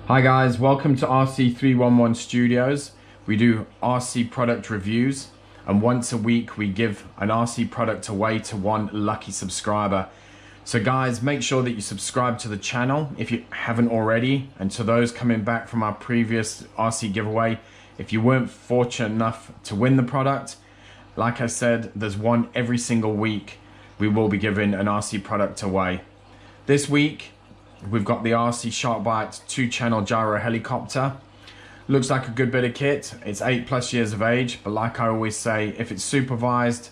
Hi guys, welcome to RC311 Studios. We do RC product reviews, and once a week we give an RC product away to one lucky subscriber. So guys, make sure that you subscribe to the channel if you haven't already, and to those coming back from our previous RC giveaway, if you weren't fortunate enough to win the product, like I said, there's one every single week we will be giving an RC product away. This week we've got the RC SharkBite 2-channel gyro helicopter. Looks like a good bit of kit. It's 8+ years of age, but like I always say, if it's supervised,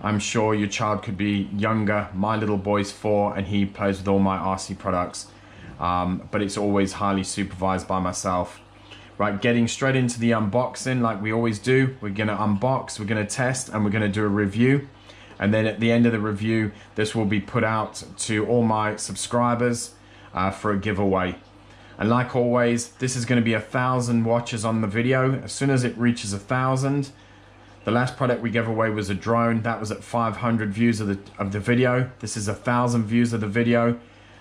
I'm sure your child could be younger. My little boy's 4 and he plays with all my RC products, but it's always highly supervised by myself. Right, getting straight into the unboxing like we always do. We're gonna unbox, we're gonna test, and we're gonna do a review. And then at the end of the review, this will be put out to all my subscribers for a giveaway. And like always, this is going to be 1,000 watches on the video. As soon as it reaches 1,000, the last product we gave away was a drone. That was at 500 views of the video. This is 1,000 views of the video.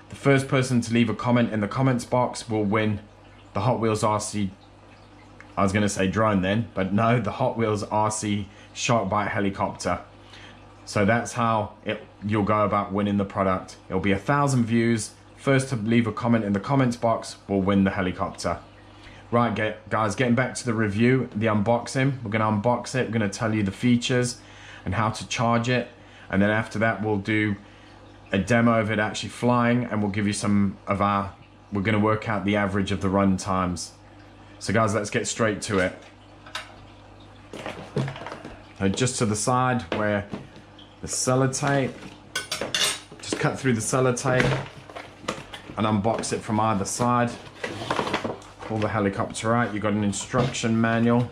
The first person to leave a comment in the comments box will win the Hot Wheels RC, I was going to say drone then, but no, the Hot Wheels RC SharkBite helicopter. So that's how you'll go about winning the product. It'll be 1,000 views. First to leave a comment in the comments box will win the helicopter. Right, guys, getting back to the review, the unboxing. We're going to unbox it. We're going to tell you the features and how to charge it. And then after that, we'll do a demo of it actually flying, and we'll give you some of we're going to work out the average of the run times. So guys, let's get straight to it. So just to the side where the sellotape, just cut through the sellotape and unbox it from either side. Pull the helicopter out. You've got an instruction manual.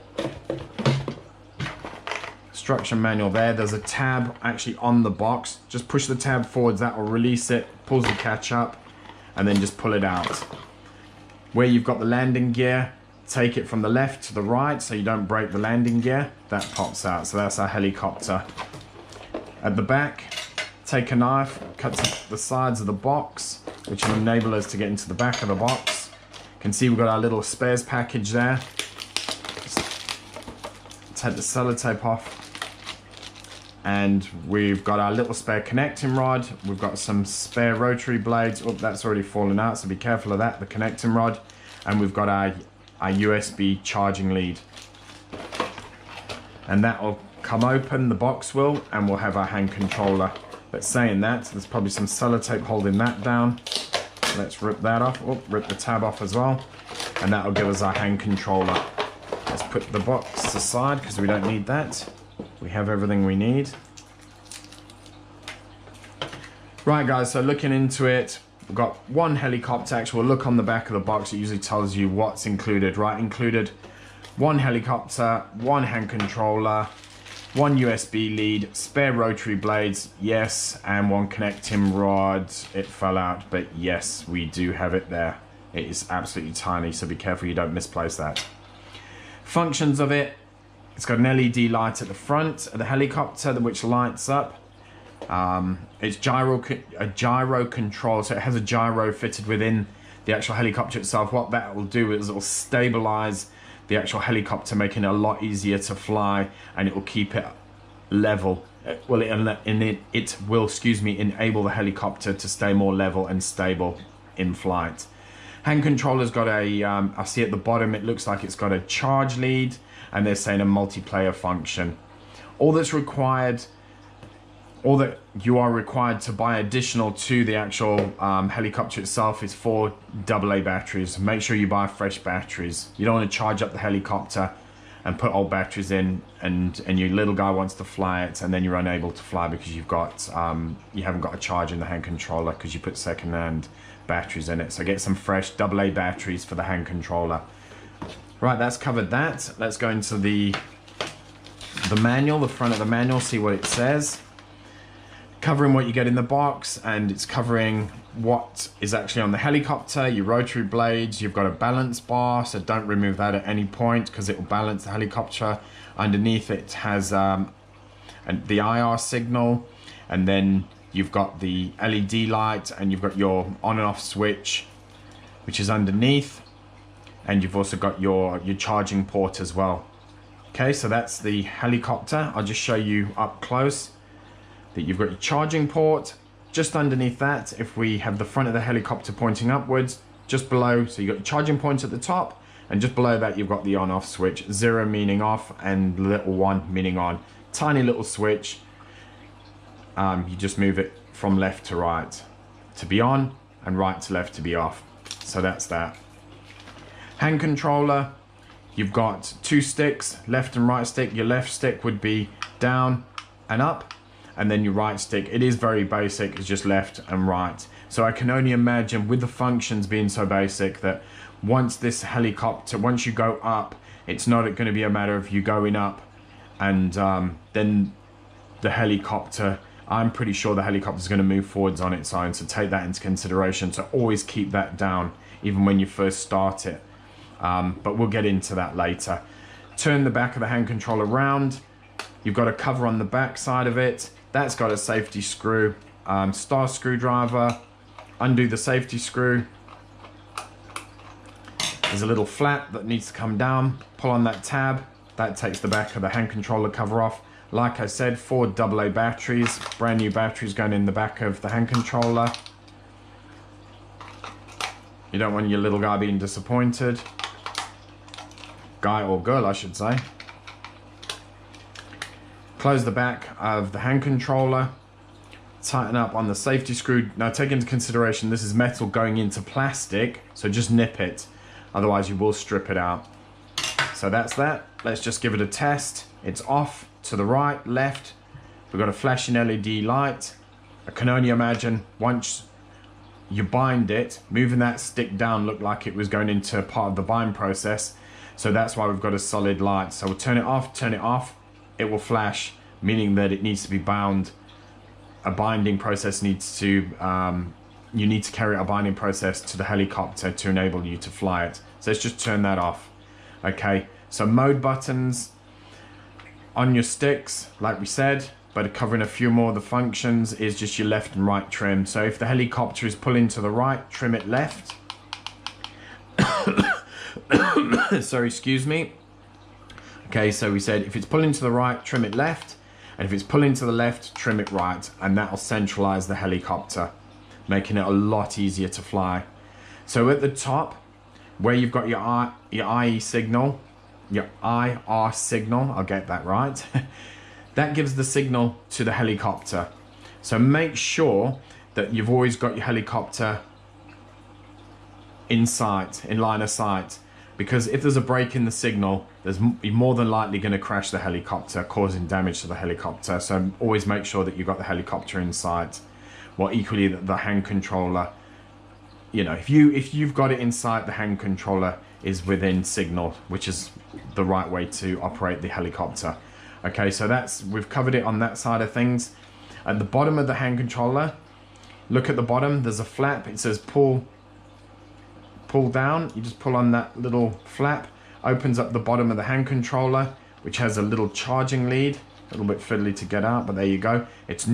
Instruction manual there. There's a tab actually on the box. Just push the tab forwards, that will release it, pulls the catch up, and then just pull it out. Where you've got the landing gear, take it from the left to the right so you don't break the landing gear. That pops out. So that's our helicopter. At the back, take a knife, cut the sides of the box, which will enable us to get into the back of the box. You can see we've got our little spares package there. Just take the sellotape off. And we've got our little spare connecting rod. We've got some spare rotary blades. Oh, that's already fallen out, so be careful of that, the connecting rod. And we've got our USB charging lead. And that will come open, the box will, and we'll have our hand controller. But saying that, there's probably some sellotape holding that down. Let's rip that off. Oh, rip the tab off as well. And that'll give us our hand controller. Let's put the box aside because we don't need that. We have everything we need. Right guys, so looking into it, we've got one helicopter. Actually, we'll look on the back of the box. It usually tells you what's included, right? Included one helicopter, one hand controller, one USB lead, spare rotary blades, yes, and one connecting rod. It fell out, but yes, we do have it there. It is absolutely tiny, so be careful you don't misplace that. Functions of it, it's got an LED light at the front of the helicopter which lights up. It's a gyro control, so it has a gyro fitted within the actual helicopter itself. What that will do is it will stabilize the actual helicopter, making it a lot easier to fly, and it will keep it level. It will enable the helicopter to stay more level and stable in flight. Hand controller's got I see at the bottom it looks like it's got a charge lead, and they're saying a multiplayer function. All that's required, all that you are required to buy additional to the actual helicopter itself is 4 AA batteries. Make sure you buy fresh batteries. You don't want to charge up the helicopter and put old batteries in, and your little guy wants to fly it, and then you're unable to fly because you've got you haven't got a charge in the hand controller because you put second-hand batteries in it. So get some fresh AA batteries for the hand controller. Right, that's covered that. Let's go into the manual, the front of the manual, see what it says. Covering what you get in the box, and it's covering what is actually on the helicopter, your rotary blades. You've got a balance bar, so don't remove that at any point because it will balance the helicopter. Underneath it has the IR signal, and then you've got the LED light, and you've got your on and off switch, which is underneath. and you've also got your charging port as well. Okay, so that's the helicopter. I'll just show you up close that you've got your charging port. Just underneath that, if we have the front of the helicopter pointing upwards, just below, so you've got your charging point at the top, and just below that you've got the on-off switch. 0 meaning off and little 1 meaning on. Tiny little switch. You just move it from left to right to be on, and right to left to be off. So that's that. Hand controller, you've got 2 sticks, left and right stick. Your left stick would be down and up, and then your right stick, it is very basic, it's just left and right. So I can only imagine, with the functions being so basic, that once this helicopter, once you go up, it's not going to be a matter of you going up and then the helicopter, I'm pretty sure the helicopter is going to move forwards on its own, so take that into consideration. So always keep that down even when you first start it, but we'll get into that later. Turn the back of the hand controller around. You've got a cover on the back side of it. That's got a safety screw, star screwdriver. Undo the safety screw. There's a little flap that needs to come down. Pull on that tab. That takes the back of the hand controller cover off. Like I said, 4 AA batteries, brand new batteries going in the back of the hand controller. You don't want your little guy being disappointed. Guy or girl, I should say. Close the back of the hand controller. Tighten up on the safety screw. Now take into consideration this is metal going into plastic, so just nip it. Otherwise you will strip it out. So that's that. Let's just give it a test. It's off to the right, left. We've got a flashing LED light. I can only imagine once you bind it, moving that stick down looked like it was going into part of the bind process. So that's why we've got a solid light. So we'll turn it off, it will flash, meaning that it needs to be bound. A binding process needs to, you need to carry out a binding process to the helicopter to enable you to fly it. So let's just turn that off. Okay, so mode buttons on your sticks, like we said, but covering a few more of the functions is just your left and right trim. So if the helicopter is pulling to the right, trim it left. Sorry, excuse me. Okay, so we said if it's pulling to the right, trim it left. And if it's pulling to the left, trim it right. And that'll centralize the helicopter, making it a lot easier to fly. So at the top, where you've got your IE signal, your IR signal, I'll get that right. That gives the signal to the helicopter. So make sure that you've always got your helicopter in sight, in line of sight. Because if there's a break in the signal, you're more than likely going to crash the helicopter, causing damage to the helicopter. So always make sure that you've got the helicopter in sight. Well, equally the hand controller, you know, if you've got it in sight, the hand controller is within signal, which is the right way to operate the helicopter. Okay, so we've covered it on that side of things. At the bottom of the hand controller, look at the bottom, there's a flap. It says pull down. You just pull on that little flap, opens up the bottom of the hand controller, which has a little charging lead. A little bit fiddly to get out, but there you go. It's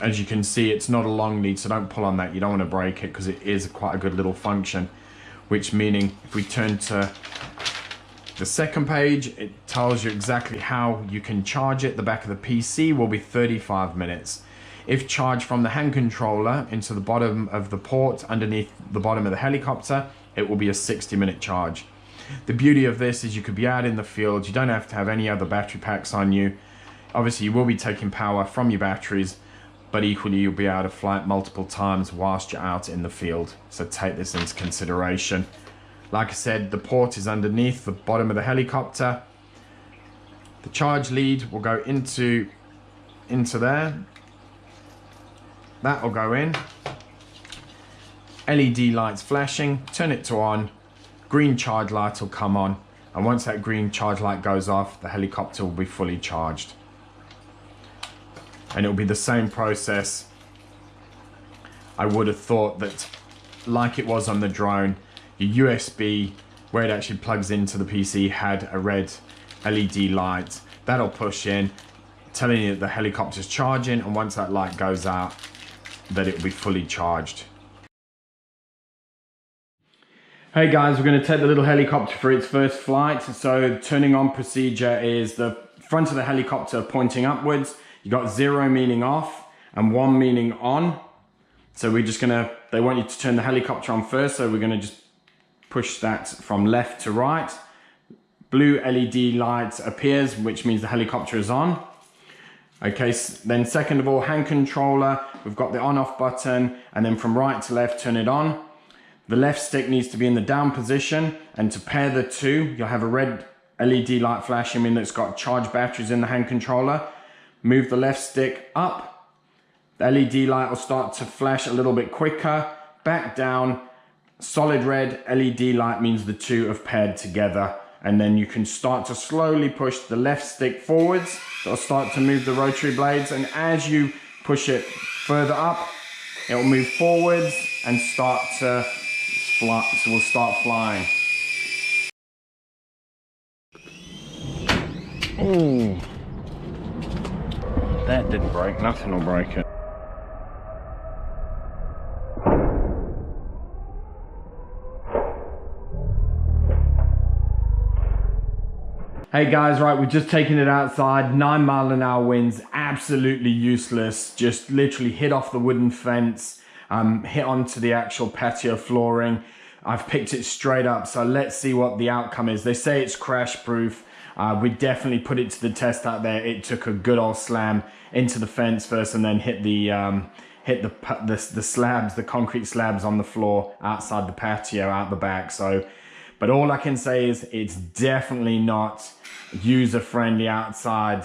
as you can see, it's not a long lead, so don't pull on that. You don't want to break it because it is quite a good little function. Which meaning, if we turn to the second page, it tells you exactly how you can charge it. The back of the PC will be 35 minutes. If charged from the hand controller into the bottom of the port underneath the bottom of the helicopter, it will be a 60-minute charge. The beauty of this is you could be out in the field. You don't have to have any other battery packs on you. Obviously, you will be taking power from your batteries, but equally you'll be able to fly it multiple times whilst you're out in the field. So take this into consideration. Like I said, the port is underneath the bottom of the helicopter. The charge lead will go into there. That will go in. LED lights flashing, turn it to on. Green charge light will come on. And once that green charge light goes off, the helicopter will be fully charged. And it will be the same process. I would have thought that, like it was on the drone, your USB, where it actually plugs into the PC, had a red LED light. That'll push in, telling you that the helicopter's charging, and once that light goes out, that it will be fully charged. Hey guys, we're going to take the little helicopter for its first flight. So turning on procedure is the front of the helicopter pointing upwards. You got 0 meaning off and 1 meaning on. So we're just gonna, they want you to turn the helicopter on first, so we're gonna just push that from left to right. Blue LED light appears, which means the helicopter is on. Okay, then second of all, hand controller, we've got the on-off button, and then from right to left, turn it on. The left stick needs to be in the down position, and to pair the two, you'll have a red LED light flashing, meaning it's got charged batteries in the hand controller. Move the left stick up. The LED light will start to flash a little bit quicker. Back down. Solid red LED light means the two have paired together. And then you can start to slowly push the left stick forwards. It'll start to move the rotary blades. And as you push it further up, it will move forwards and start to fly. So we'll start flying. Oh, that didn't break. Nothing will break it. Hey guys, right, we're just taking it outside, 9-mile-an-hour winds, absolutely useless, just literally hit off the wooden fence, hit onto the actual patio flooring. I've picked it straight up, so let's see what the outcome is. They say it's crash proof. We definitely put it to the test out there. It took a good old slam into the fence first and then hit the slabs, the concrete slabs on the floor outside the patio, out the back. So, but all I can say is it's definitely not user-friendly outside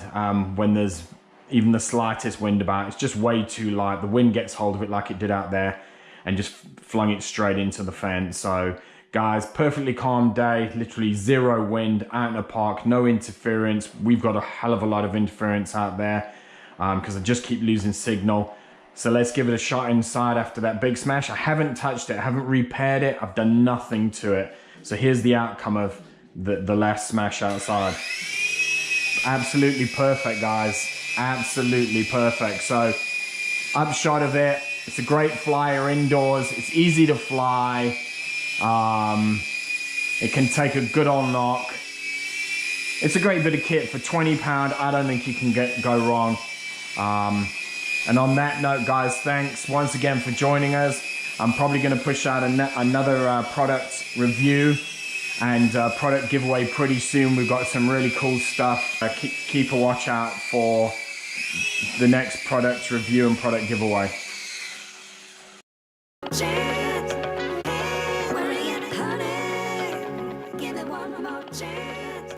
when there's even the slightest wind about. It's just way too light. The wind gets hold of it like it did out there and just flung it straight into the fence. So guys, perfectly calm day, literally 0 wind out in the park, no interference. We've got a hell of a lot of interference out there because I just keep losing signal. So let's give it a shot inside after that big smash. I haven't touched it, I haven't repaired it, I've done nothing to it. So here's the outcome of the last smash outside. Absolutely perfect, guys. Absolutely perfect. So upshot of it, it's a great flyer indoors. It's easy to fly. It can take a good old knock. It's a great bit of kit for £20. I don't think you can go wrong. And on that note, guys, thanks once again for joining us. I'm probably going to push out another product review and product giveaway pretty soon. We've got some really cool stuff. Keep a watch out for the next product review and product giveaway. Chance, hey, where are you, honey? Give it one more chance.